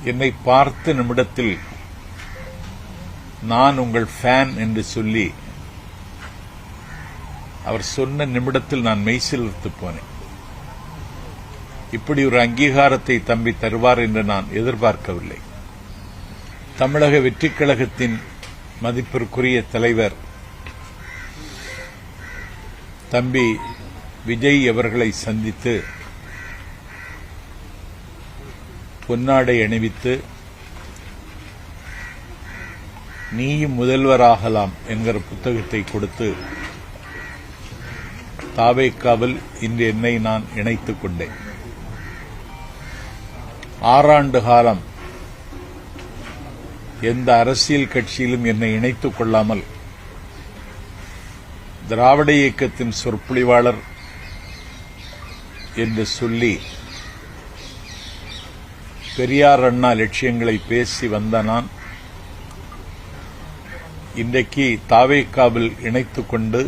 என்னை பார்த்த நிமிடத்தில் நான் உங்கள் ஃபேன் என்று சொல்லி அவர் சொன்ன நிமிடத்தில் நான் மெய்சிலிர்த்து போனேன். இப்படி ஒரு அங்கீகாரத்தை தம்பி தருவார் என்று நான் எதிர்பார்க்கவில்லை. தமிழக வெற்றிக் கழகத்தின் மதிப்பிற்குரிய தலைவர் தம்பி விஜய் அவர்களை சந்தித்து பொன்னாடை அணிவித்து நீயும் முதல்வராகலாம் என்கிற புத்தகத்தை கொடுத்து தாவேக்காவில் இன்று என்னை நான் இணைத்துக் கொண்டேன். 6 ஆண்டு காலம் எந்த அரசியல் கட்சியிலும் என்னை இணைத்துக் கொள்ளாமல் திராவிட இயக்கத்தின் சொற்பொழிவாளர் என்று சொல்லி பெரியார் அண்ணா லட்சியங்களை பேசி வந்த நான் இன்றைக்கு தாவேக்காவில் இணைத்துக் கொண்டு